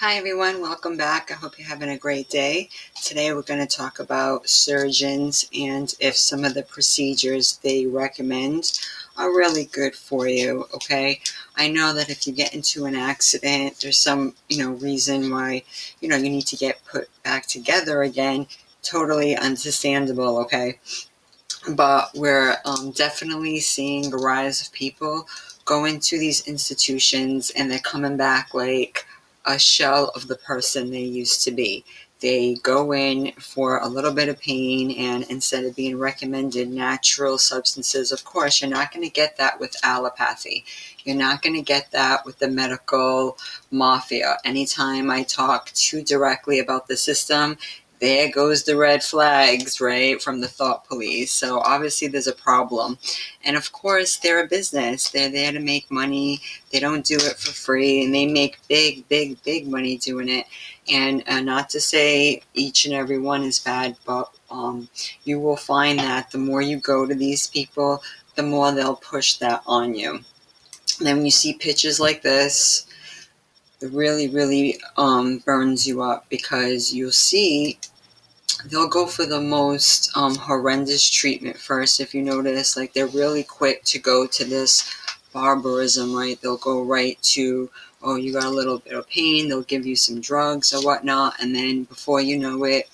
Hi everyone, welcome back. I hope you're having a great day. Today we're going to talk about surgeons and if some of the procedures they recommend are really good for you, okay? I know that if you get into an accident, there's some, reason why, you need to get put back together again. Totally understandable, okay? But we're definitely seeing a rise of people going to these institutions and they're coming back like a shell of the person they used to be. They go in for a little bit of pain, and instead of being recommended natural substances, of course, you're not going to get that with allopathy. You're not going to get that with the medical mafia. Anytime I talk too directly about the system, there goes the red flags, right, from the thought police. So obviously there's a problem. And of course, they're a business. They're there to make money. They don't do it for free, and they make big, big, big money doing it. And not to say each and every one is bad, but you will find that the more you go to these people, the more they'll push that on you. And then when you see pictures like this, it really, really burns you up, because you'll see they'll go for the most horrendous treatment first. If you notice, like, they're really quick to go to this barbarism, right? They'll go right to, oh, you got a little bit of pain, they'll give you some drugs or whatnot, and then before you know it,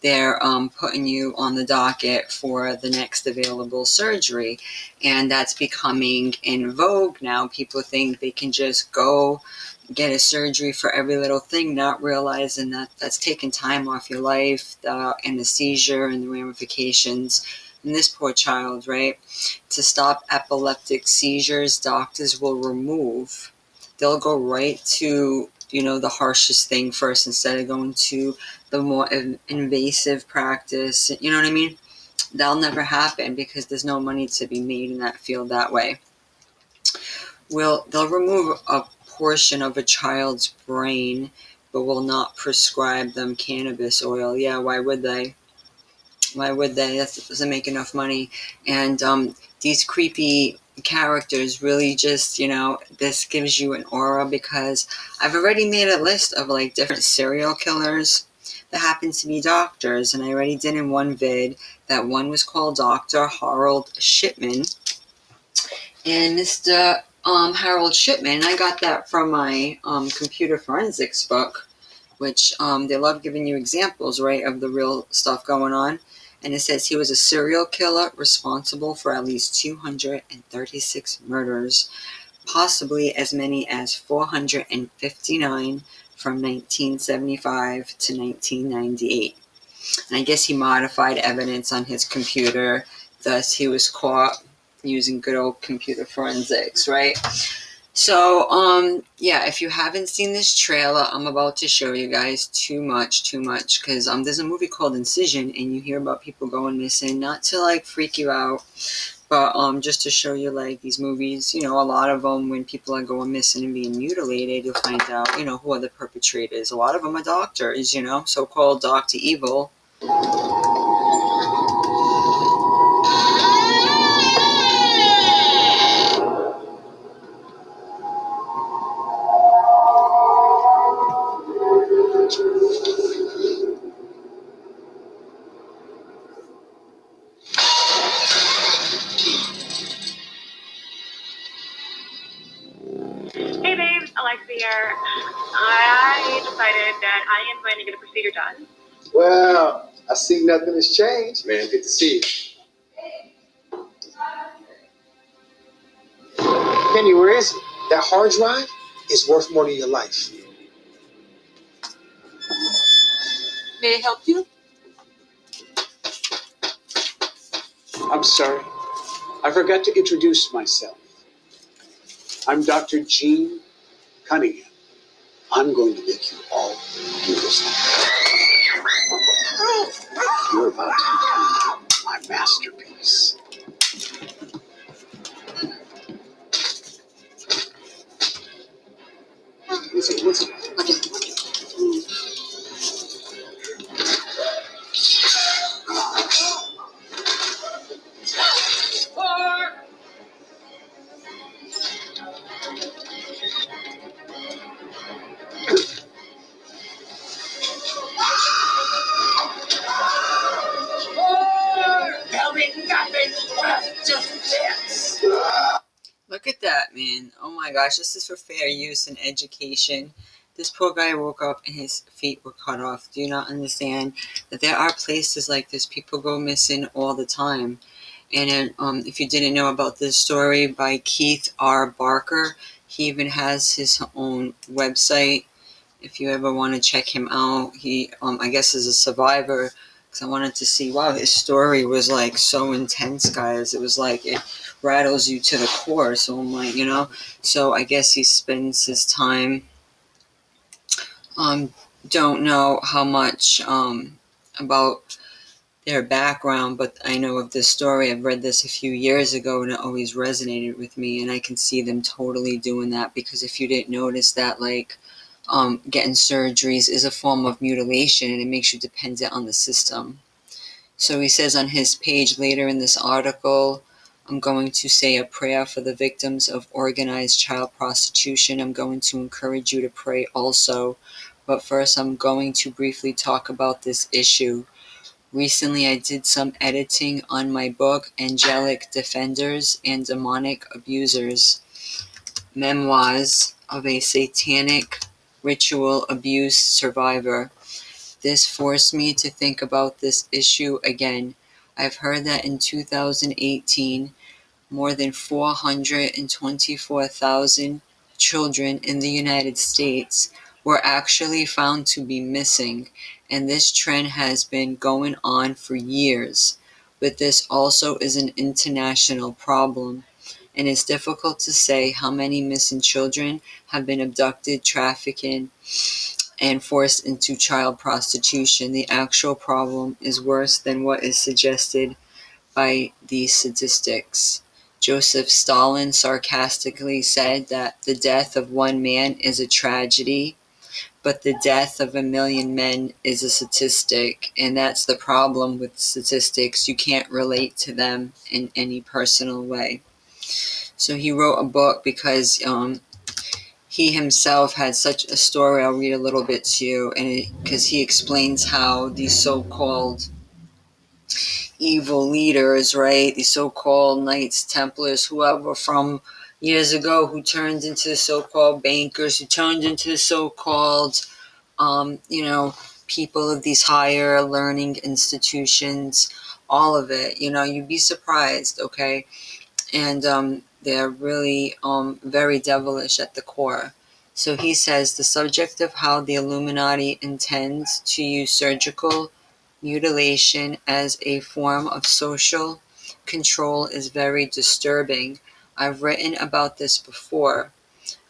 they're putting you on the docket for the next available surgery. And that's becoming in vogue now. People think they can just go get a surgery for every little thing, not realizing that that's taking time off your life, the anesthesia and the ramifications. And this poor child, right? To stop epileptic seizures, doctors will remove. They'll go right to, the harshest thing first, instead of going to the more invasive practice. You know what I mean? That'll never happen, because there's no money to be made in that field that way. They'll remove a portion of a child's brain, but will not prescribe them cannabis oil. Yeah, why would they? Why would they? That doesn't make enough money. And these creepy characters really just, this gives you an aura, because I've already made a list of like different serial killers that happen to be doctors, and I already did in one vid that one was called Dr. Harold Shipman. And Mr. Harold Shipman, I got that from my computer forensics book, which they love giving you examples, right, of the real stuff going on. And it says he was a serial killer responsible for at least 236 murders, possibly as many as 459 from 1975 to 1998. And I guess he modified evidence on his computer, thus he was caught using good old computer forensics, right? So, yeah, if you haven't seen this trailer, I'm about to show you guys too much, because there's a movie called Incision, and you hear about people going missing, not to, like, freak you out, but just to show you, like, these movies, a lot of them, when people are going missing and being mutilated, you'll find out, who are the perpetrators. A lot of them are doctors, so-called Dr. Evil. Hey babes, Alexa here. I decided that I am going to get a procedure done. Well, I see nothing has changed. Man, good to see you. Penny, where is it? That hard drive is worth more than your life. May I help you? I'm sorry. I forgot to introduce myself. I'm Dr. Gene Cunningham. I'm going to make you all beautiful. You're about to become my masterpiece. What's it? man. Oh my gosh, this is for fair use and education. This poor guy woke up and his feet were cut off. Do you not understand that there are places like this? People go missing all the time. And if you didn't know about this story by Kerth R. he even has his own website. If you ever want to check him out, he, I guess, is a survivor. Because I wanted to see, wow, his story was like so intense, guys. It was like it rattles you to the core. So I'm like, So I guess he spends his time. Don't know how much about their background, but I know of this story. I've read this a few years ago and it always resonated with me, and I can see them totally doing that, because if you didn't notice that, like, getting surgeries is a form of mutilation and it makes you dependent on the system. So he says on his page later in this article, I'm going to say a prayer for the victims of organized child prostitution. I'm going to encourage you to pray also. But first, I'm going to briefly talk about this issue. Recently, I did some editing on my book, Angelic Defenders and Demonic Abusers, Memoirs of a Satanic Ritual Abuse Survivor. This forced me to think about this issue again. I've heard that in 2018, more than 424,000 children in the United States were actually found to be missing, and this trend has been going on for years. But this also is an international problem, and it's difficult to say how many missing children have been abducted, trafficked, and forced into child prostitution. The actual problem is worse than what is suggested by these statistics. Joseph Stalin sarcastically said that the death of one man is a tragedy, but the death of 1,000,000 men is a statistic. And that's the problem with statistics. You can't relate to them in any personal way. So he wrote a book because he himself had such a story. I'll read a little bit to you, and because he explains how these so-called evil leaders, right, these so-called Knights Templars, whoever from years ago, who turned into the so-called bankers, who turned into the so-called, people of these higher learning institutions, all of it, you'd be surprised, okay? And they're really very devilish at the core. So he says the subject of how the Illuminati intends to use surgical mutilation as a form of social control is very disturbing. I've written about this before.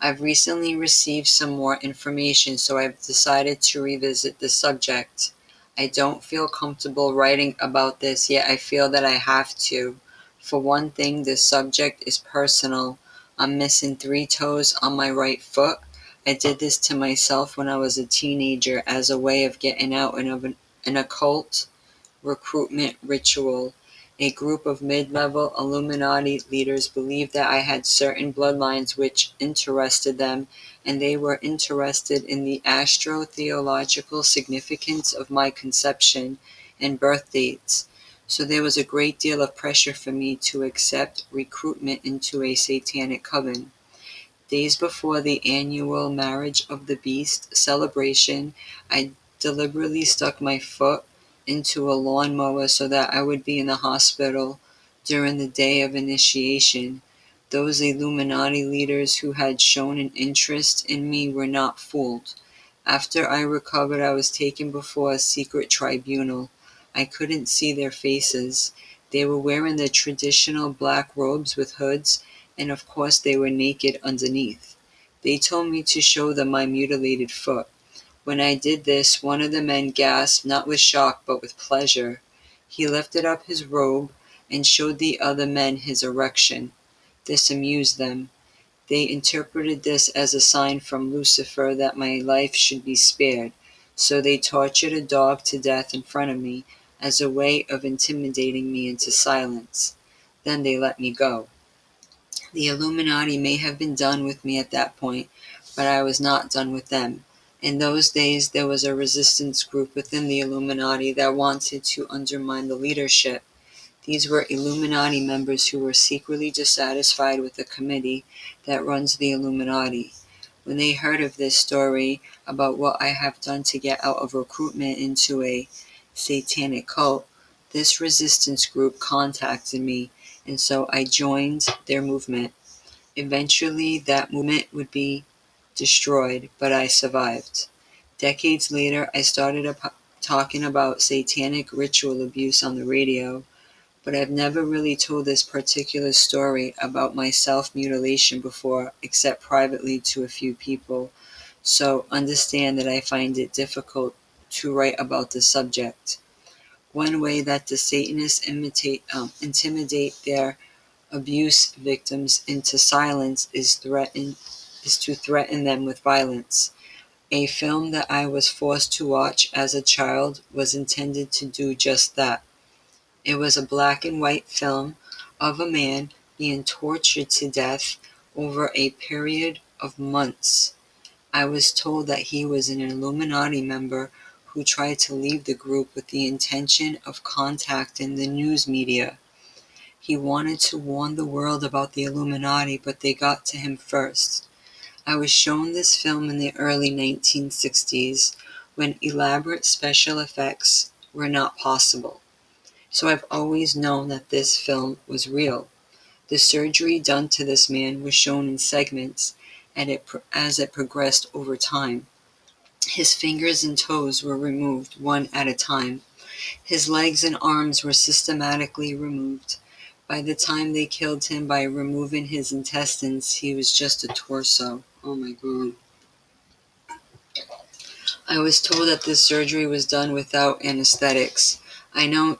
I've recently received some more information, so I've decided to revisit the subject. I don't feel comfortable writing about this, yet I feel that I have to. For one thing, this subject is personal. I'm missing 3 toes on my right foot. I did this to myself when I was a teenager as a way of getting out of an occult recruitment ritual. A group of mid-level Illuminati leaders believed that I had certain bloodlines which interested them, and they were interested in the astro-theological significance of my conception and birth dates. So there was a great deal of pressure for me to accept recruitment into a satanic coven. Days before the annual Marriage of the Beast celebration, I deliberately stuck my foot into a lawnmower so that I would be in the hospital during the day of initiation. Those Illuminati leaders who had shown an interest in me were not fooled. After I recovered, I was taken before a secret tribunal. I couldn't see their faces. They were wearing the traditional black robes with hoods, and of course they were naked underneath. They told me to show them my mutilated foot. When I did this, one of the men gasped, not with shock but with pleasure. He lifted up his robe and showed the other men his erection. This amused them. They interpreted this as a sign from Lucifer that my life should be spared, so they tortured a dog to death in front of me as a way of intimidating me into silence. Then they let me go. The Illuminati may have been done with me at that point, but I was not done with them. In those days, there was a resistance group within the Illuminati that wanted to undermine the leadership. These were Illuminati members who were secretly dissatisfied with the committee that runs the Illuminati. When they heard of this story about what I have done to get out of recruitment into a satanic cult, this resistance group contacted me, and so I joined their movement. Eventually, that movement would be destroyed, but I survived. Decades later, I started talking about satanic ritual abuse on the radio, but I've never really told this particular story about my self-mutilation before, except privately to a few people, so understand that I find it difficult to write about the subject. One way that the Satanists intimidate their abuse victims into silence is to threaten them with violence. A film that I was forced to watch as a child was intended to do just that. It was a black and white film of a man being tortured to death over a period of months. I was told that he was an Illuminati member who tried to leave the group with the intention of contacting the news media. He wanted to warn the world about the Illuminati, but they got to him first. I was shown this film in the early 1960s when elaborate special effects were not possible. So I've always known that this film was real. The surgery done to this man was shown in segments as it progressed over time. His fingers and toes were removed one at a time. His legs and arms were systematically removed. By the time they killed him by removing his intestines, he was just a torso. Oh my God. I was told that this surgery was done without anesthetics. I now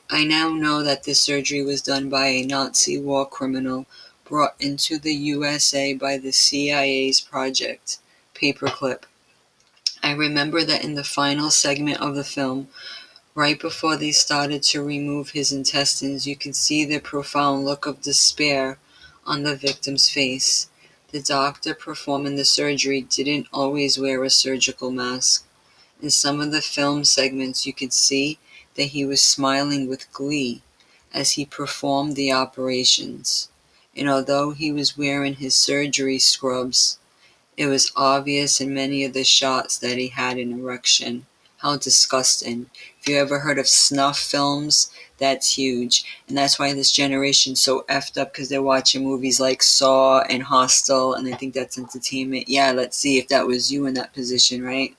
know that this surgery was done by a Nazi war criminal brought into the USA by the CIA's Project Paperclip. I remember that in the final segment of the film, right before they started to remove his intestines, you could see the profound look of despair on the victim's face. The doctor performing the surgery didn't always wear a surgical mask. In some of the film segments, you could see that he was smiling with glee as he performed the operations. And although he was wearing his surgery scrubs, it was obvious in many of the shots that he had an erection. How disgusting. If you ever heard of snuff films, that's huge. And that's why this generation's so effed up, because they're watching movies like Saw and Hostel, and they think that's entertainment. Yeah, let's see if that was you in that position, right?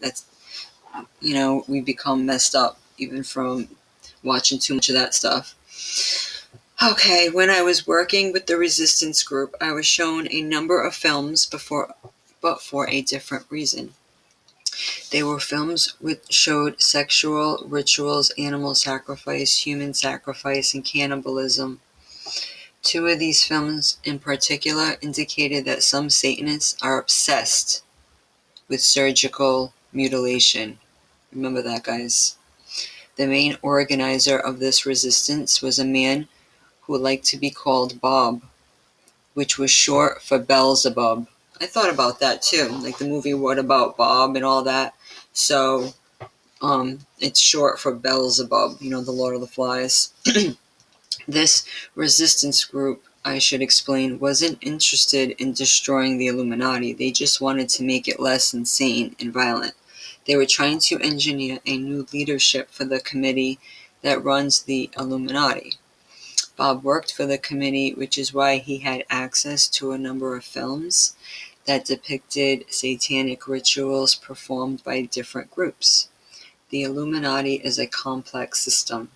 We become messed up even from watching too much of that stuff. Okay, when I was working with the resistance group, I was shown a number of films but for a different reason. They were films which showed sexual rituals, animal sacrifice, human sacrifice, and cannibalism. Two of these films in particular indicated that some Satanists are obsessed with surgical mutilation. Remember that, guys. The main organizer of this resistance was a man who liked to be called Bob, which was short for Beelzebub. I thought about that too, like the movie What About Bob and all that. So, it's short for Beelzebub, the Lord of the Flies. This resistance group, I should explain, wasn't interested in destroying the Illuminati. They just wanted to make it less insane and violent. They were trying to engineer a new leadership for the committee that runs the Illuminati. Bob worked for the committee, which is why he had access to a number of films that depicted satanic rituals performed by different groups. The Illuminati is a complex system.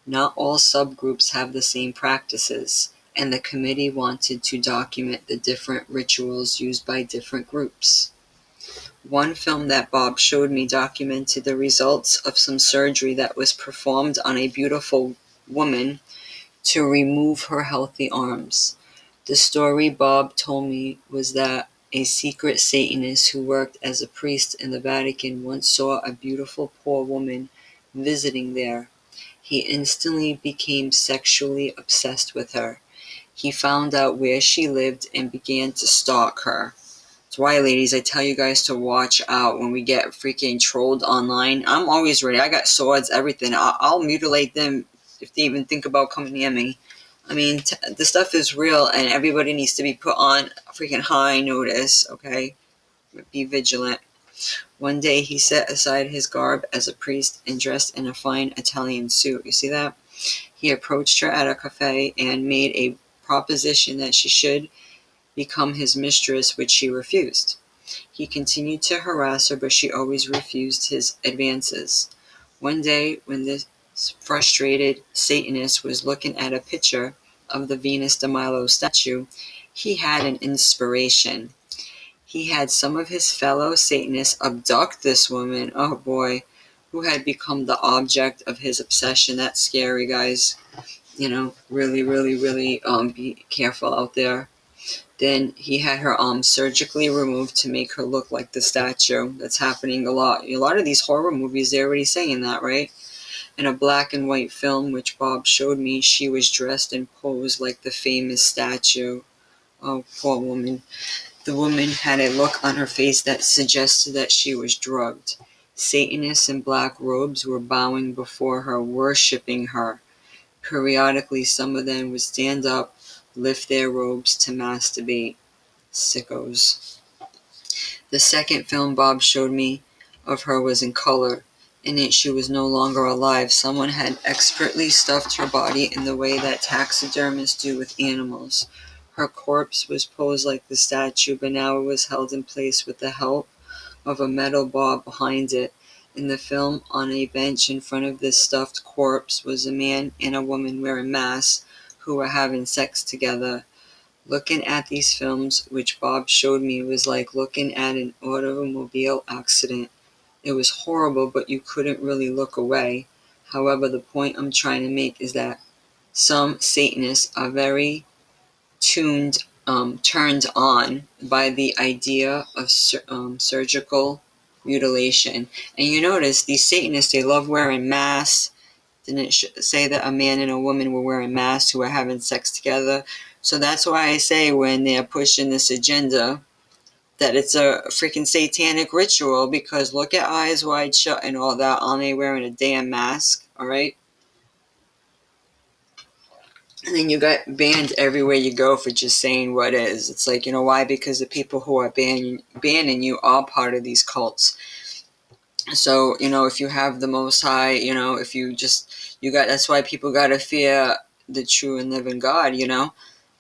Not all subgroups have the same practices, and the committee wanted to document the different rituals used by different groups. One film that Bob showed me documented the results of some surgery that was performed on a beautiful woman to remove her healthy arms. The story Bob told me was that a secret Satanist who worked as a priest in the Vatican once saw a beautiful poor woman visiting there. He instantly became sexually obsessed with her. He found out where she lived and began to stalk her. That's why, ladies, I tell you guys to watch out when we get freaking trolled online. I'm always ready. I got swords, everything. I'll mutilate them if they even think about coming near me. I mean, the stuff is real, and everybody needs to be put on freaking high notice, okay? Be vigilant. One day he set aside his garb as a priest and dressed in a fine Italian suit. You see that? He approached her at a cafe and made a proposition that she should become his mistress, which she refused. He continued to harass her, but she always refused his advances. One day, when this frustrated Satanist was looking at a picture of the Venus de Milo statue, he had an inspiration. He had some of his fellow Satanists abduct this woman, oh boy, who had become the object of his obsession. That's scary, guys. Really, really, really be careful out there. Then he had her surgically removed to make her look like the statue. That's happening a lot. A lot of these horror movies, they're already saying that, right? In a black and white film, which Bob showed me, she was dressed and posed like the famous statue. Oh, poor woman. The woman had a look on her face that suggested that she was drugged. Satanists in black robes were bowing before her, worshipping her. Periodically, some of them would stand up, lift their robes to masturbate. Sickos. The second film Bob showed me of her was in color. In it, she was no longer alive. Someone had expertly stuffed her body in the way that taxidermists do with animals. Her corpse was posed like the statue, but now it was held in place with the help of a metal bar behind it. In the film, on a bench in front of this stuffed corpse, was a man and a woman wearing masks who were having sex together. Looking at these films, which Bob showed me, was like looking at an automobile accident. It was horrible, but you couldn't really look away. However, the point I'm trying to make is that some Satanists are very turned on by the idea of surgical mutilation. And you notice these Satanists, they love wearing masks. Didn't it say that a man and a woman were wearing masks who were having sex together? So that's why I say when they're pushing this agenda that it's a freaking satanic ritual, because look at Eyes Wide Shut and all that. Aren't they wearing a damn mask? All right. And then you got banned everywhere you go for just saying what is. It's like, why? Because the people who are banning you are part of these cults. So, if you have the Most High, if that's why people got to fear the true and living God,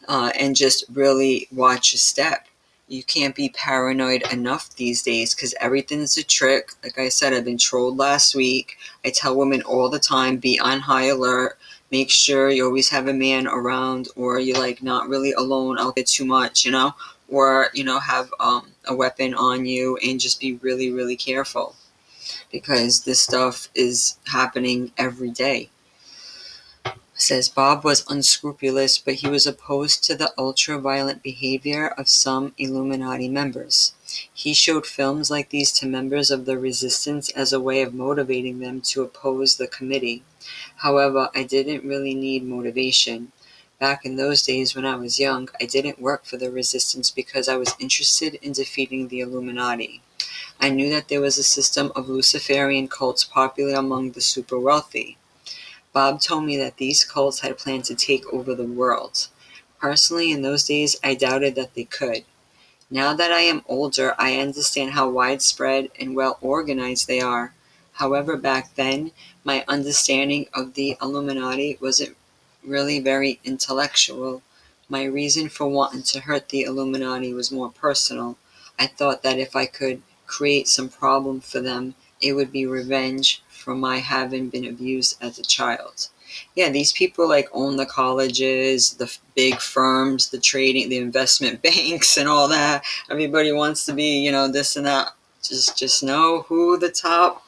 and just really watch your step. You can't be paranoid enough these days because everything's a trick. Like I said, I've been trolled last week. I tell women all the time, be on high alert. Make sure you always have a man around, or you're not really alone out there too much, or, have a weapon on you, and just be really, really careful because this stuff is happening every day. Says Bob was unscrupulous, but he was opposed to the ultra-violent behavior of some Illuminati members. He showed films like these to members of the resistance as a way of motivating them to oppose the committee. However, I didn't really need motivation. Back in those days when I was young, I didn't work for the resistance because I was interested in defeating the Illuminati. I knew that there was a system of Luciferian cults popular among the super wealthy. Bob told me that these cults had planned to take over the world. Personally, in those days, I doubted that they could. Now that I am older, I understand how widespread and well organized they are. However, back then, my understanding of the Illuminati wasn't really very intellectual. My reason for wanting to hurt the Illuminati was more personal. I thought that if I could create some problem for them, it would be revenge for my having been abused as a child. Yeah, these people own the colleges, the big firms, the trading, the investment banks and all that. Everybody wants to be, this and that. Just know who the top,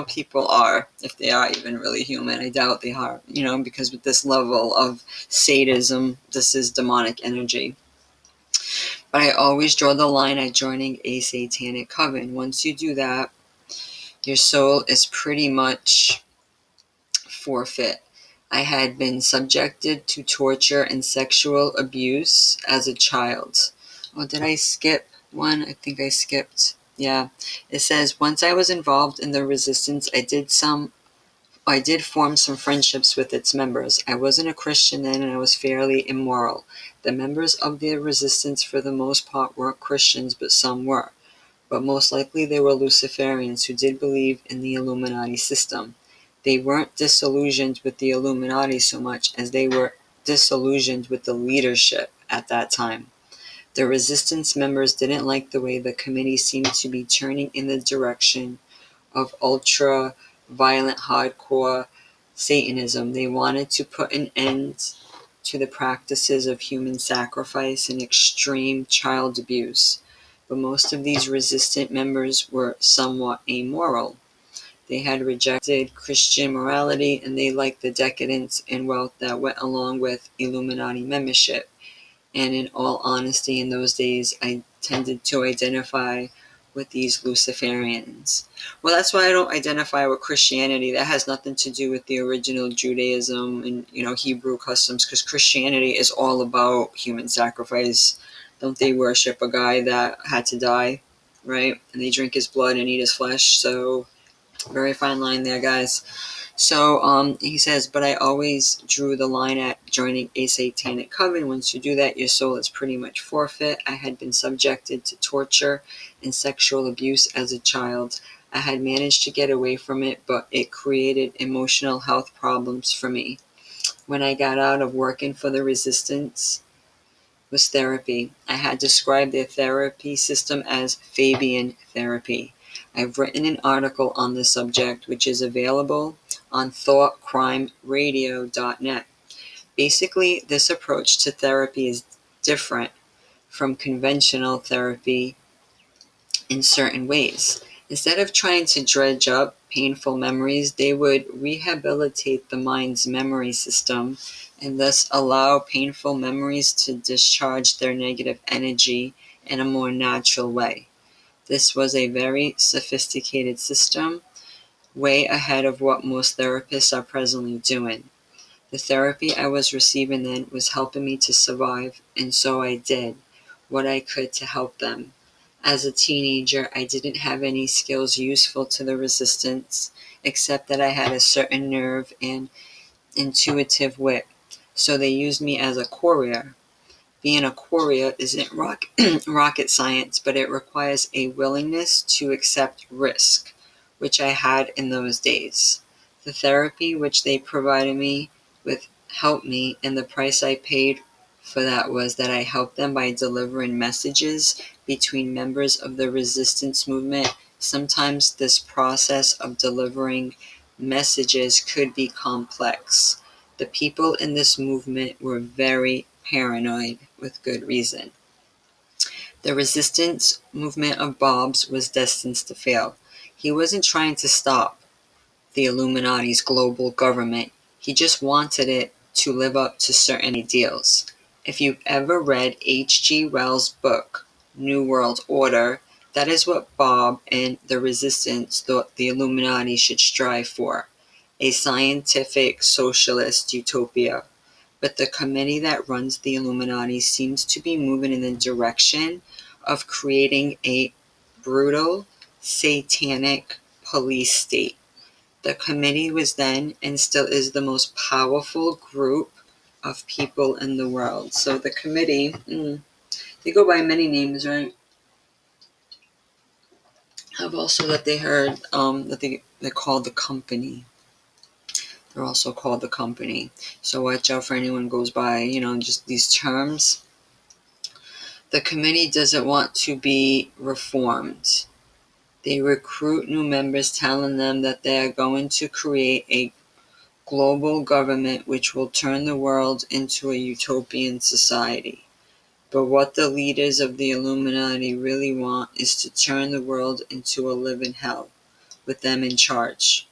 people are, if they are even really human. I doubt they are, because with this level of sadism, this is demonic energy. But I always draw the line at joining a satanic coven. Once you do that, your soul is pretty much forfeit. I had been subjected to torture and sexual abuse as a child. Oh, did I skip one? I think I skipped. Yeah. It says, once I was involved in the resistance, I did some I did form some friendships with its members. I wasn't a Christian then, and I was fairly immoral. The members of the resistance for the most part weren't Christians, but some were. But most likely they were Luciferians who did believe in the Illuminati system. They weren't disillusioned with the Illuminati so much as they were disillusioned with the leadership at that time. The resistance members didn't like the way the committee seemed to be turning in the direction of ultra-violent hardcore Satanism. They wanted to put an end to the practices of human sacrifice and extreme child abuse. But most of these resistant members were somewhat amoral. They had rejected Christian morality and they liked the decadence and wealth that went along with Illuminati membership. And in all honesty, in those days, I tended to identify with these Luciferians. Well, that's why I don't identify with Christianity. That has nothing to do with the original Judaism and, Hebrew customs, because Christianity is all about human sacrifice. Don't they worship a guy that had to die, right? And they drink his blood and eat his flesh. So, very fine line there, guys. So he says, but I always drew the line at joining a satanic coven. Once you do that, your soul is pretty much forfeit. I had been subjected to torture and sexual abuse as a child. I had managed to get away from it, but it created emotional health problems for me. When I got out of working for the resistance was therapy. I had described their therapy system as Fabian therapy. I've written an article on the subject, which is available on thoughtcrimeradio.net. Basically, this approach to therapy is different from conventional therapy in certain ways. Instead of trying to dredge up painful memories, they would rehabilitate the mind's memory system and thus allow painful memories to discharge their negative energy in a more natural way. This was a very sophisticated system, way ahead of what most therapists are presently doing. The therapy I was receiving then was helping me to survive, and so I did what I could to help them. As a teenager, I didn't have any skills useful to the resistance, except that I had a certain nerve and intuitive wit, so they used me as a courier. Being a courier isn't rocket science, but it requires a willingness to accept risk, which I had in those days. The therapy which they provided me with helped me, and the price I paid for that was that I helped them by delivering messages between members of the resistance movement. Sometimes this process of delivering messages could be complex. The people in this movement were very paranoid, with good reason. The resistance movement of Bob's was destined to fail. He wasn't trying to stop the Illuminati's global government. He just wanted it to live up to certain ideals. If you've ever read H.G. Wells' book, New World Order, that is what Bob and the resistance thought the Illuminati should strive for, a scientific socialist utopia. But the committee that runs the Illuminati seems to be moving in the direction of creating a brutal, satanic police state. The committee was then and still is the most powerful group of people in the world. So the committee, they go by many names, right? I've also that they heard that they're called the company. They're also called the company. So watch out for anyone who goes by, just these terms. The committee doesn't want to be reformed. They recruit new members telling them that they are going to create a global government which will turn the world into a utopian society. But what the leaders of the Illuminati really want is to turn the world into a living hell, with them in charge.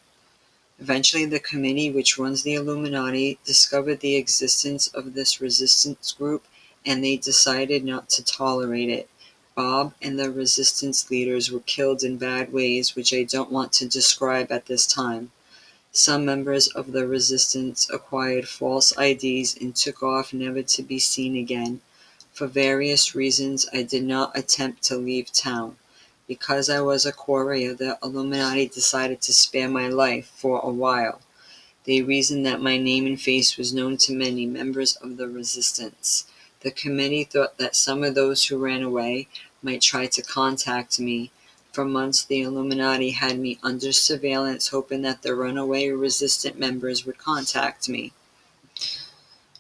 Eventually, the committee which runs the Illuminati discovered the existence of this resistance group, and they decided not to tolerate it. Bob and the resistance leaders were killed in bad ways, which I don't want to describe at this time. Some members of the resistance acquired false IDs and took off never to be seen again. For various reasons, I did not attempt to leave town. Because I was a courier, the Illuminati decided to spare my life for a while. They reasoned that my name and face was known to many members of the resistance. The committee thought that some of those who ran away might try to contact me. For months, the Illuminati had me under surveillance, hoping that the runaway resistant members would contact me.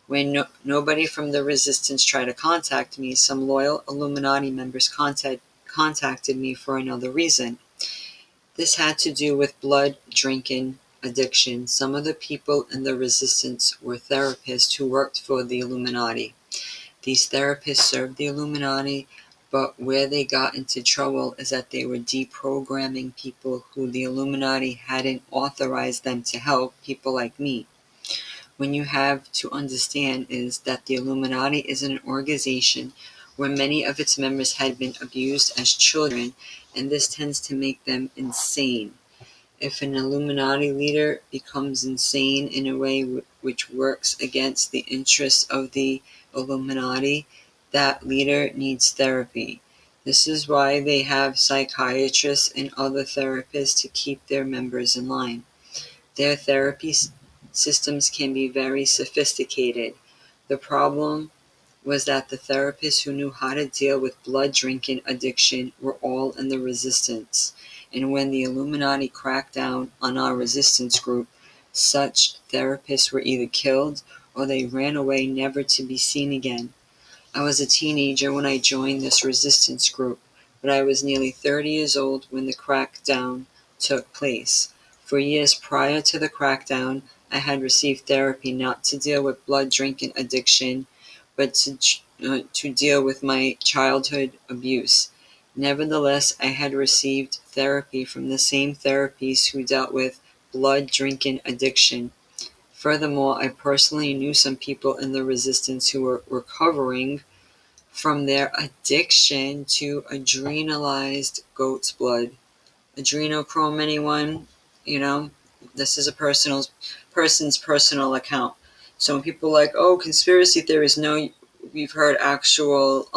When nobody from the resistance tried to contact me, some loyal Illuminati members contacted me for another reason. This had to do with blood drinking addiction. Some of the people in the resistance were therapists who worked for the Illuminati. These therapists served the Illuminati, but where they got into trouble is that they were deprogramming people who the Illuminati hadn't authorized them to help, people like me. What you have to understand is that the Illuminati is an organization where many of its members had been abused as children, and this tends to make them insane. If an Illuminati leader becomes insane in a way which works against the interests of the Illuminati, that leader needs therapy. This is why they have psychiatrists and other therapists to keep their members in line. Their therapy systems can be very sophisticated. The problem was that the therapists who knew how to deal with blood drinking addiction were all in the resistance. And when the Illuminati cracked down on our resistance group, such therapists were either killed or they ran away never to be seen again. I was a teenager when I joined this resistance group, but I was nearly 30 years old when the crackdown took place. For years prior to the crackdown, I had received therapy not to deal with blood drinking addiction, but to deal with my childhood abuse. Nevertheless, I had received therapy from the same therapists who dealt with blood drinking addiction. Furthermore, I personally knew some people in the resistance who were recovering from their addiction to adrenalized goat's blood. Adrenochrome, anyone? This is a person's personal account. So when people are like, oh, conspiracy theories, no, we've heard actual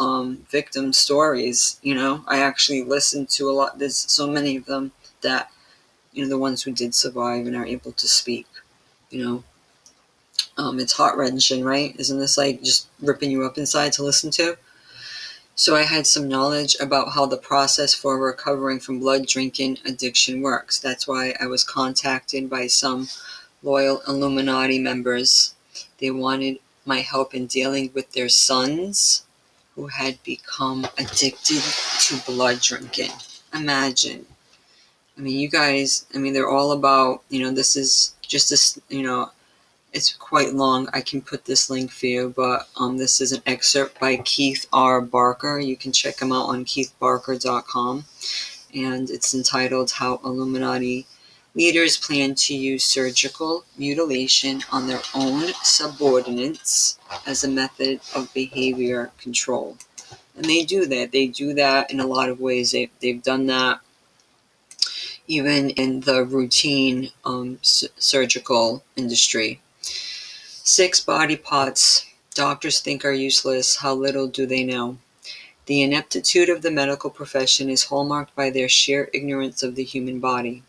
victim stories. I actually listened to a lot. There's so many of them that, the ones who did survive and are able to speak. It's heart-wrenching, right? Isn't this like just ripping you up inside to listen to? So I had some knowledge about how the process for recovering from blood drinking addiction works. That's why I was contacted by some loyal Illuminati members. They wanted my help in dealing with their sons who had become addicted to blood drinking. Imagine. You guys, they're all about, this is just this, it's quite long. I can put this link for you, but this is an excerpt by Kerth R. Barker. You can check him out on KerthBarker.com, and it's entitled How Illuminati Leaders Plan to Use Surgical Mutilation on Their Own Subordinates as a Method of Behavior Control. And they do that. They do that in a lot of ways. They've done that even in the routine surgical industry. 6 body parts doctors think are useless. How little do they know? The ineptitude of the medical profession is hallmarked by their sheer ignorance of the human body.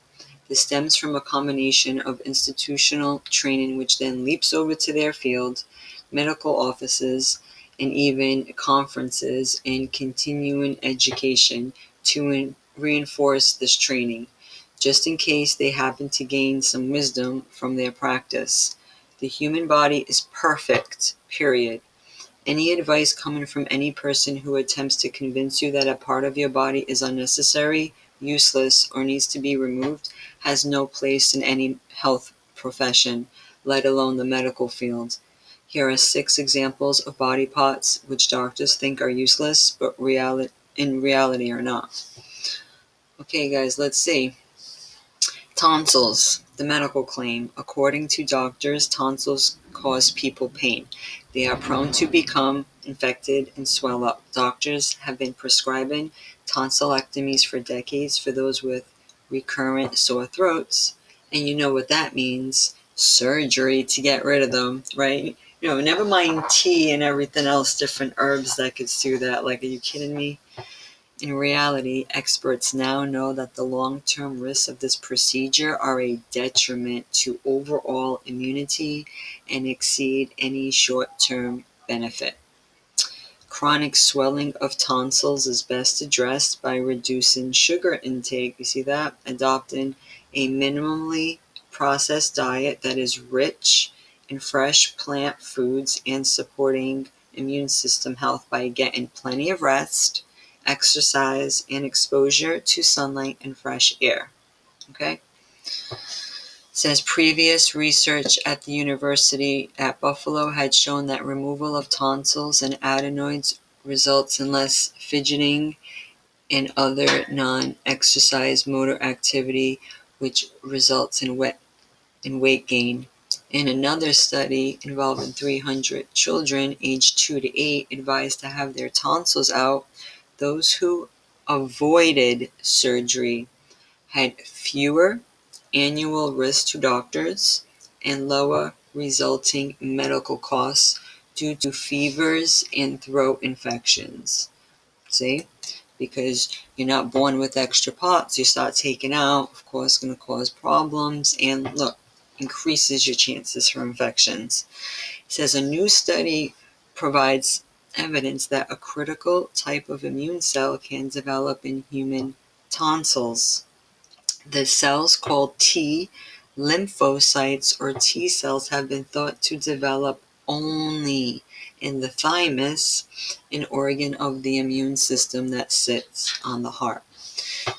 This stems from a combination of institutional training, which then leaps over to their field, medical offices, and even conferences and continuing education to reinforce this training, just in case they happen to gain some wisdom from their practice. The human body is perfect, period. Any advice coming from any person who attempts to convince you that a part of your body is unnecessary, useless, or needs to be removed has no place in any health profession, let alone the medical field. Here are 6 examples of body parts which doctors think are useless, but in reality are not. Okay, guys, let's see. Tonsils. The medical claim. According to doctors, tonsils cause people pain. They are prone to become infected and swell up. Doctors have been prescribing tonsillectomies for decades for those with recurrent sore throats. And you know what that means. Surgery to get rid of them, right? Never mind tea and everything else, different herbs that could do that. Like, are you kidding me? In reality, experts now know that the long-term risks of this procedure are a detriment to overall immunity and exceed any short-term benefit. Chronic swelling of tonsils is best addressed by reducing sugar intake. You see that? Adopting a minimally processed diet that is rich in fresh plant foods and supporting immune system health by getting plenty of rest, exercise, and exposure to sunlight and fresh air. Okay? Says previous research at the University at Buffalo had shown that removal of tonsils and adenoids results in less fidgeting and other non-exercise motor activity, which results in weight gain. In another study involving 300 children aged 2 to 8 advised to have their tonsils out, those who avoided surgery had fewer annual risks to doctors and lower resulting medical costs due to fevers and throat infections. See? Because you're not born with extra parts, you start taking out, of course, going to cause problems and look, increases your chances for infections. It says a new study provides evidence that a critical type of immune cell can develop in human tonsils. The cells called T lymphocytes or T cells have been thought to develop only in the thymus, an organ of the immune system that sits on the heart.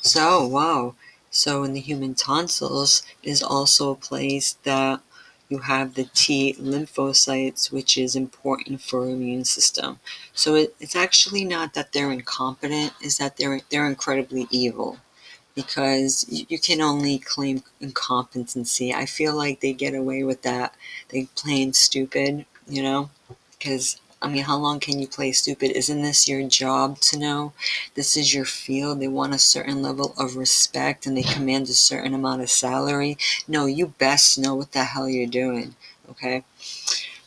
So, wow. So in the human tonsils is also a place that you have the T lymphocytes, which is important for immune system. So it's actually not that they're incompetent, it's that they're incredibly evil. Because you can only claim incompetency. I feel like they get away with that. They playing stupid, you know? Because, I mean, how long can you play stupid? Isn't this your job to know? This is your field. They want a certain level of respect and they command a certain amount of salary. No, you best know what the hell you're doing, okay?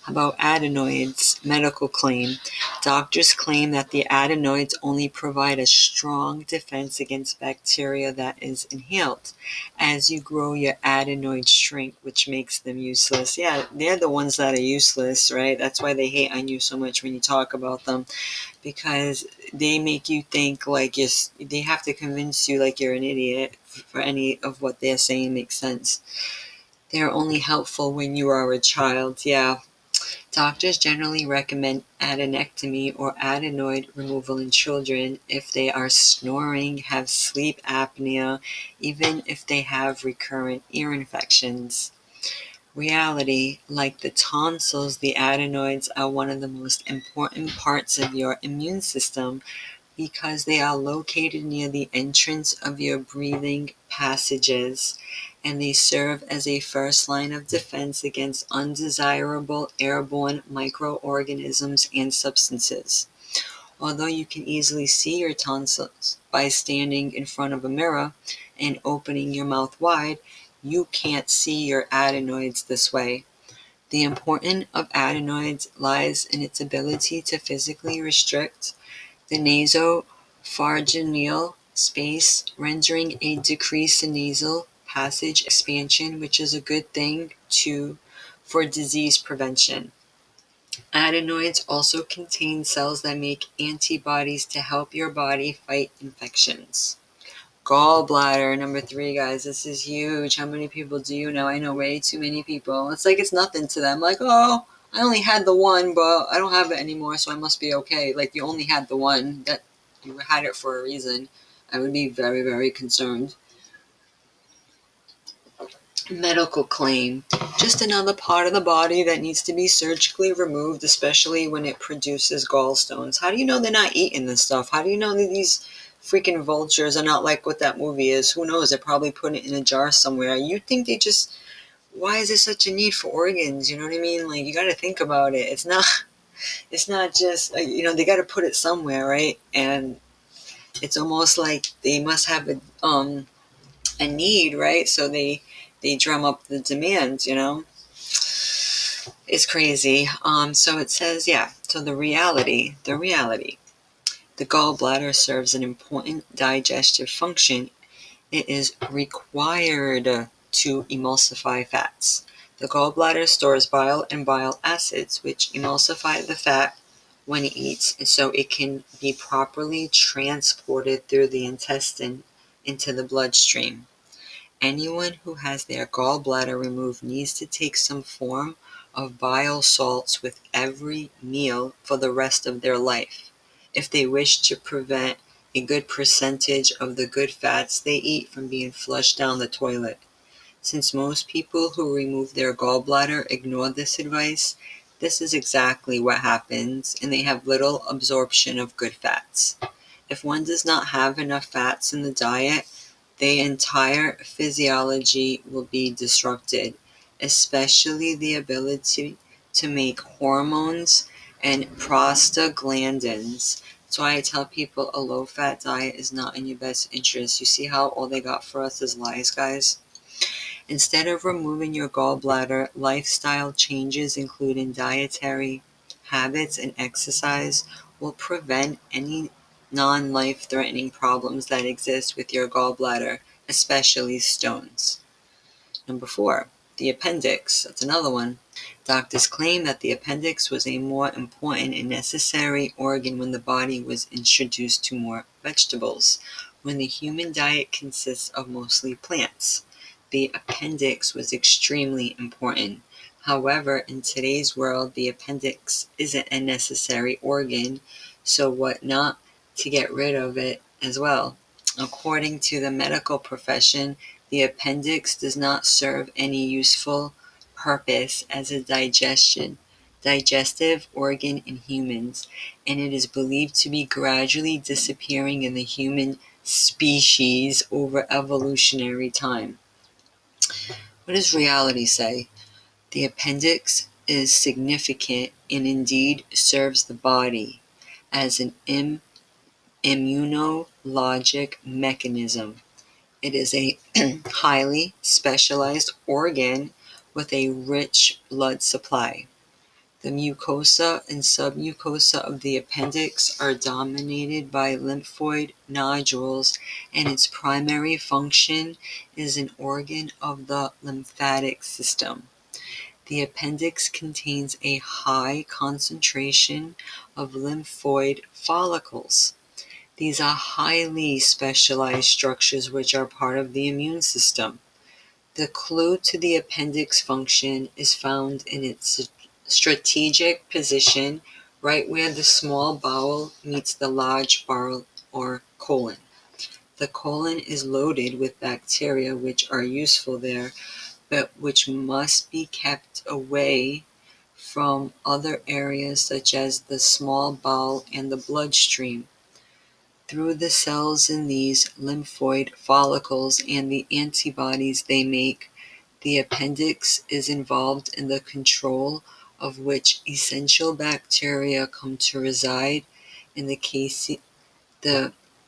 How about adenoids? Medical claim. Doctors claim that the adenoids only provide a strong defense against bacteria that is inhaled. As you grow, your adenoids shrink, which makes them useless. Yeah, they're the ones that are useless, right? That's why they hate on you so much when you talk about them, because they make you think like they have to convince you like you're an idiot for any of what they're saying makes sense. They're only helpful when you are a child. Yeah. Doctors generally recommend adenectomy or adenoid removal in children if they are snoring, have sleep apnea, even if they have recurrent ear infections. Reality, like the tonsils, the adenoids are one of the most important parts of your immune system because they are located near the entrance of your breathing passages, and they serve as a first line of defense against undesirable airborne microorganisms and substances. Although you can easily see your tonsils by standing in front of a mirror and opening your mouth wide, you can't see your adenoids this way. The importance of adenoids lies in its ability to physically restrict the nasopharyngeal space, rendering a decrease in nasal passage expansion, which is a good thing for disease prevention. Adenoids also contain cells that make antibodies to help your body fight infections. Gallbladder, number 3, guys. This is huge. How many people do you know? I know way too many people. It's like it's nothing to them. Like, oh, I only had the one, but I don't have it anymore, so I must be okay. Like, you only had the one. That you had it for a reason. I would be very, very concerned. Medical claim. Just another part of the body that needs to be surgically removed, especially when it produces gallstones. How do you know they're not eating this stuff? How do you know that these freaking vultures are not like what that movie is? Who knows? They're probably putting it in a jar somewhere. You think they just... Why is there such a need for organs? You know what I mean? Like, you got to think about it. It's not just, they got to put it somewhere, right? And it's almost like they must have a need, right? So they drum up the demand, It's crazy. So it says, so the reality The gallbladder serves an important digestive function. It is required to emulsify fats. The gallbladder stores bile and bile acids, which emulsify the fat when it eats, so it can be properly transported through the intestine into the bloodstream. Anyone who has their gallbladder removed needs to take some form of bile salts with every meal for the rest of their life, if they wish to prevent a good percentage of the good fats they eat from being flushed down the toilet. Since most people who remove their gallbladder ignore this advice, this is exactly what happens, and they have little absorption of good fats. If one does not have enough fats in the diet, the entire physiology will be disrupted, especially the ability to make hormones and prostaglandins. That's why I tell people a low-fat diet is not in your best interest. You see how all they got for us is lies, guys? Instead of removing your gallbladder, lifestyle changes, including dietary habits and exercise, will prevent any non-life-threatening problems that exist with your gallbladder, especially stones. Number 4, the appendix. That's another one. Doctors claim that the appendix was a more important and necessary organ when the body was introduced to more vegetables, when the human diet consists of mostly plants. The appendix was extremely important. However, in today's world, the appendix isn't a necessary organ, so what not to get rid of it as well. According to the medical profession, the appendix does not serve any useful purpose as a digestive organ in humans, and it is believed to be gradually disappearing in the human species over evolutionary time. What does reality say? The appendix is significant and indeed serves the body as an immunologic mechanism. It is a highly specialized organ with a rich blood supply. The mucosa and submucosa of the appendix are dominated by lymphoid nodules, and its primary function is an organ of the lymphatic system. The appendix contains a high concentration of lymphoid follicles. These are highly specialized structures which are part of the immune system. The clue to the appendix function is found in its strategic position right where the small bowel meets the large bowel or colon. The colon is loaded with bacteria which are useful there, but which must be kept away from other areas such as the small bowel and the bloodstream. Through the cells in these lymphoid follicles and the antibodies they make, the appendix is involved in the control of which essential bacteria come to reside in the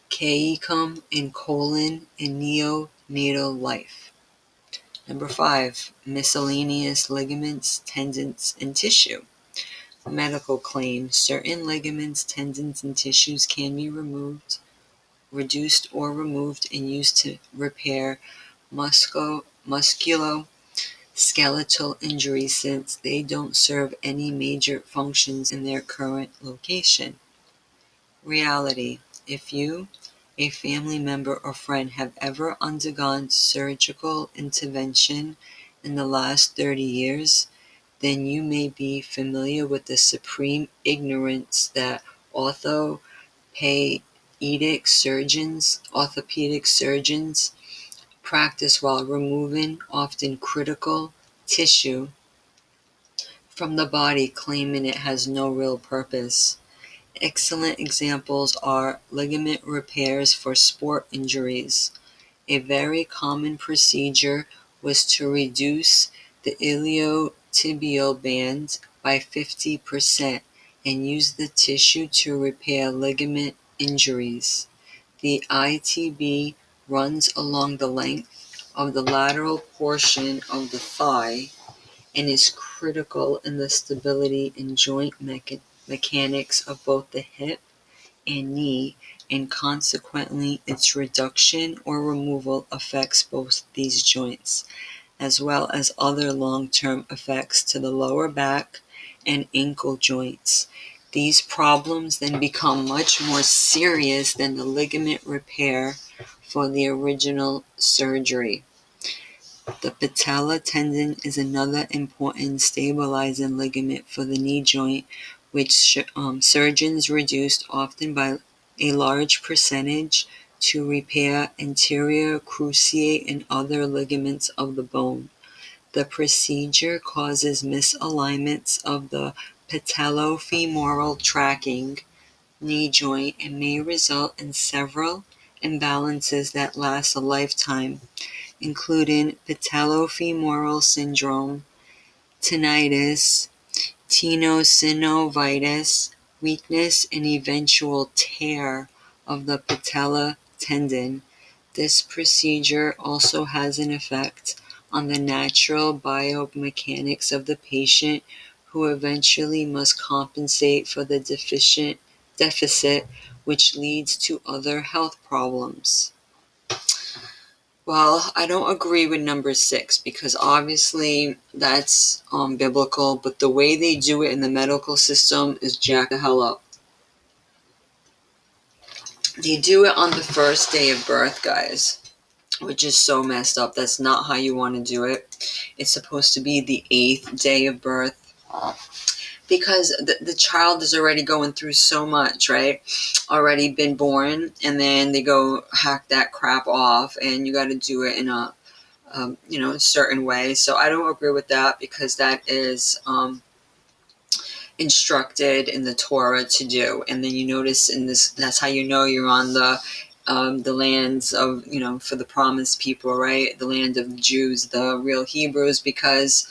caecum and colon in neonatal life. Number 5, miscellaneous ligaments, tendons, and tissue. Medical claims: certain ligaments, tendons, and tissues can be reduced or removed and used to repair musculoskeletal injuries, since they don't serve any major functions in their current location. Reality: if you, a family member or friend, have ever undergone surgical intervention in the last 30 years, then you may be familiar with the supreme ignorance that orthopedic surgeons practice while removing often critical tissue from the body, claiming it has no real purpose. Excellent examples are ligament repairs for sport injuries. A very common procedure was to reduce the iliotibial band by 50% and use the tissue to repair ligament injuries. The ITB runs along the length of the lateral portion of the thigh and is critical in the stability and joint mechanics of both the hip and knee, and consequently its reduction or removal affects both these joints, as well as other long-term effects to the lower back and ankle joints. These problems then become much more serious than the ligament repair for the original surgery. The patella tendon is another important stabilizing ligament for the knee joint, which surgeons reduced often by a large percentage to repair anterior cruciate and other ligaments of the bone. The procedure causes misalignments of the patellofemoral tracking knee joint and may result in several imbalances that last a lifetime, including patellofemoral syndrome, tinnitus, tenosynovitis, weakness, and eventual tear of the patella tendon. This procedure also has an effect on the natural biomechanics of the patient, who eventually must compensate for the deficit, which leads to other health problems. Well, I don't agree with number 6 because obviously that's biblical, but the way they do it in the medical system is jack the hell up. They do it on the first day of birth, guys, which is so messed up. That's not how you want to do it. It's supposed to be the 8th day of birth, because the child is already going through so much, right? Already been born, and then they go hack that crap off, and you got to do it in a a certain way. So I don't agree with that, because that is instructed in the Torah to do. And then you notice in this, that's how you know you're on the lands of, for the promised people, right? The land of the Jews, the real Hebrews, because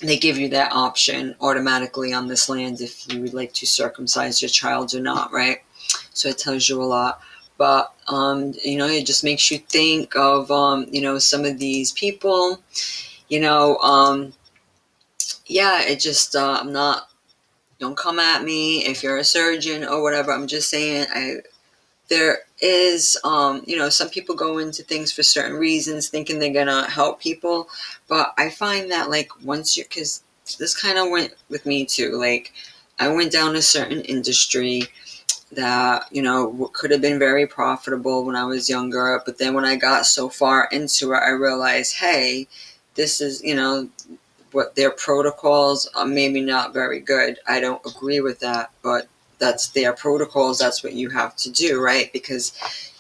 they give you that option automatically on this land if you would like to circumcise your child or not, right? So it tells you a lot. But, it just makes you think of, some of these people, it just, don't come at me if you're a surgeon or whatever. I'm just saying, there is, some people go into things for certain reasons, thinking they're going to help people. But I find that, because this kind of went with me too. I went down a certain industry that, could have been very profitable when I was younger. But then when I got so far into it, I realized, hey, this is, what their protocols are maybe not very good. I don't agree with that, but that's their protocols. That's what you have to do, right? Because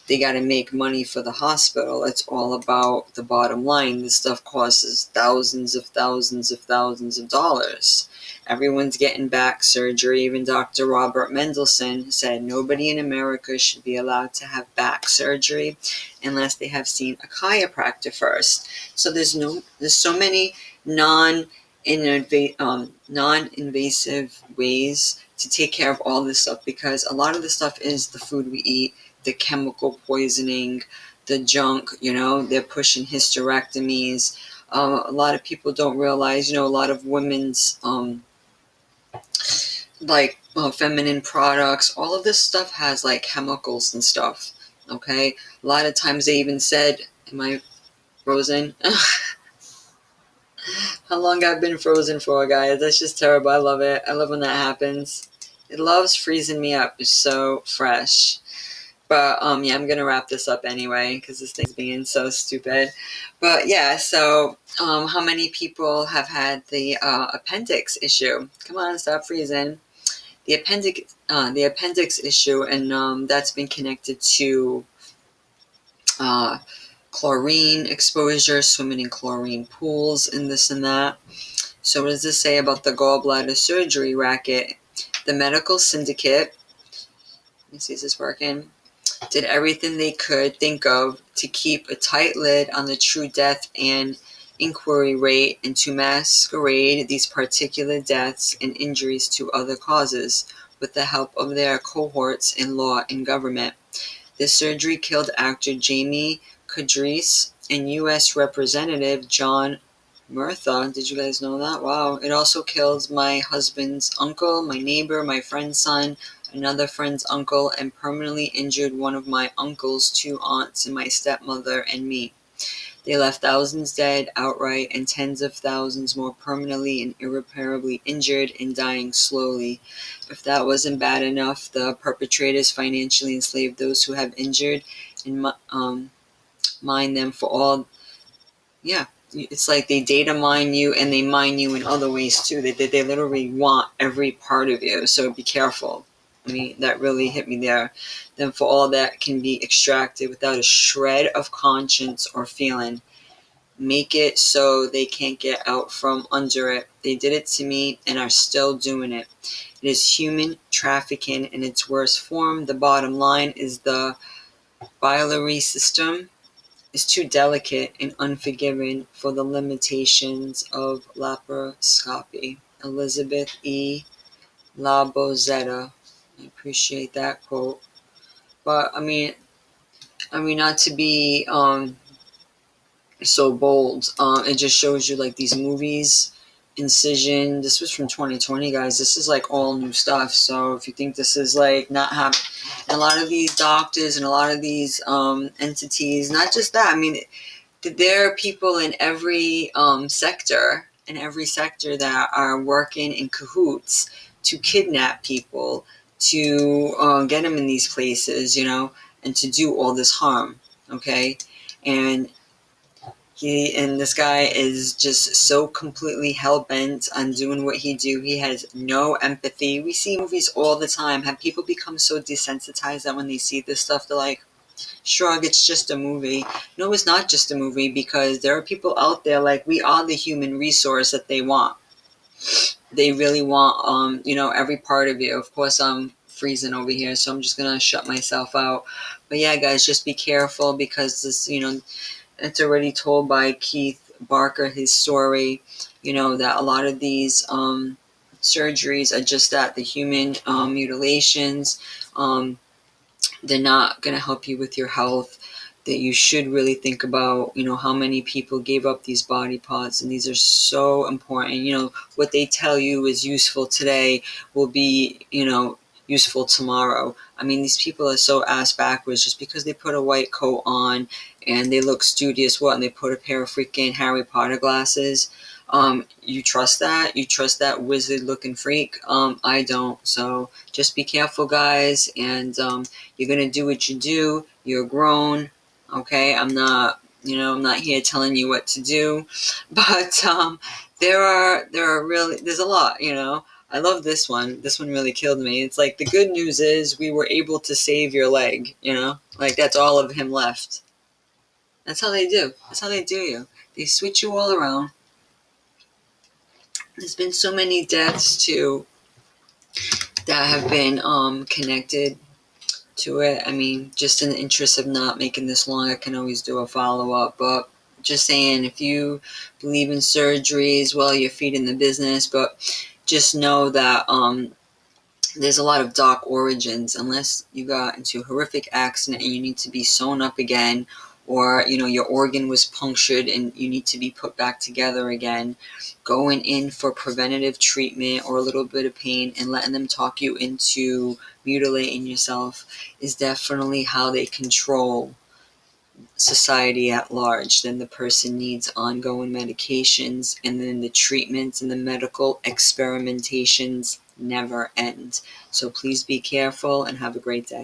they got to make money for the hospital. It's all about the bottom line. This stuff costs thousands of dollars. Everyone's getting back surgery. Even Dr. Robert Mendelsohn said nobody in America should be allowed to have back surgery unless they have seen a chiropractor first. So there's so many non-invasive ways to take care of all this stuff, because a lot of the stuff is the food we eat, the chemical poisoning, the junk, they're pushing hysterectomies. A lot of people don't realize, a lot of women's feminine products, all of this stuff has chemicals and stuff. Okay, a lot of times they even said, am I frozen? How long I've been frozen for, guys? That's just terrible. I love it. I love when that happens. It loves freezing me up. It's so fresh. But I'm gonna wrap this up anyway, because this thing's being so stupid. But yeah, so how many people have had the appendix issue? Come on, stop freezing. The appendix issue, and that's been connected to chlorine exposure, swimming in chlorine pools, and this and that. So what does this say about the gallbladder surgery racket? The medical syndicate, let me see, is this working? Did everything they could think of to keep a tight lid on the true death and inquiry rate, and to masquerade these particular deaths and injuries to other causes with the help of their cohorts in law and government. This surgery killed actor Jamie Cudrice and U.S. Representative John Murtha. Did you guys know that? Wow. It also killed my husband's uncle, my neighbor, my friend's son, another friend's uncle, and permanently injured one of my uncle's 2 aunts and my stepmother and me. They left thousands dead outright and tens of thousands more permanently and irreparably injured and dying slowly. If that wasn't bad enough, the perpetrators financially enslaved those who have injured and mine them for all. Yeah, it's like they data mine you and they mine you in other ways too. They literally want every part of you, so be careful. I mean, that really hit me there. Then for all that can be extracted without a shred of conscience or feeling. Make it so they can't get out from under it. They did it to me and are still doing it. It is human trafficking in its worst form. The bottom line is the biliary system is too delicate and unforgiving for the limitations of laparoscopy. Elizabeth E. Labozetta. I appreciate that quote. But I mean, not to be so bold. It just shows you like these movies, Incision. This was from 2020, guys. This is like all new stuff. So if you think this is like not happening, a lot of these doctors and a lot of these entities, not just that. I mean, there are people in every sector, that are working in cahoots to kidnap people, to get them in these places, and to do all this harm. Okay, and this guy is just so completely hell-bent on doing what he do. He has no empathy. We see movies all the time. Have people become so desensitized that when they see this stuff, they're like, shrug, it's just a movie. No, it's not just a movie, because there are people out there, like, we are the human resource that they want. They really want, every part of you. Of course, I'm freezing over here, so I'm just going to shut myself out. But yeah, guys, just be careful, because this, it's already told by Keith Barker, his story, that a lot of these surgeries are just that, the human mutilations. They're not going to help you with your health. That you should really think about, how many people gave up these body parts, and these are so important. What they tell you is useful today will be, useful tomorrow. I mean, these people are so ass backwards. Just because they put a white coat on and they look studious, and they put a pair of freaking Harry Potter glasses, you trust that? You trust that wizard looking freak? I don't. So just be careful, guys, and you're gonna do what you do. You're grown, okay? I'm not here telling you what to do, but there's a lot, I love this one. This one really killed me. It's like, the good news is we were able to save your leg, like, that's all of him left. That's how they do. That's how they do you. They switch you all around. There's been so many deaths too that have been connected to it. I mean, just in the interest of not making this long, I can always do a follow-up, but just saying, if you believe in surgeries, well, you're feeding the business, but just know that there's a lot of dark origins. Unless you got into a horrific accident and you need to be sewn up again, or your organ was punctured and you need to be put back together again, going in for preventative treatment or a little bit of pain and letting them talk you into mutilating yourself is definitely how they control society at large. Then the person needs ongoing medications, and then the treatments and the medical experimentations never end. So please be careful and have a great day.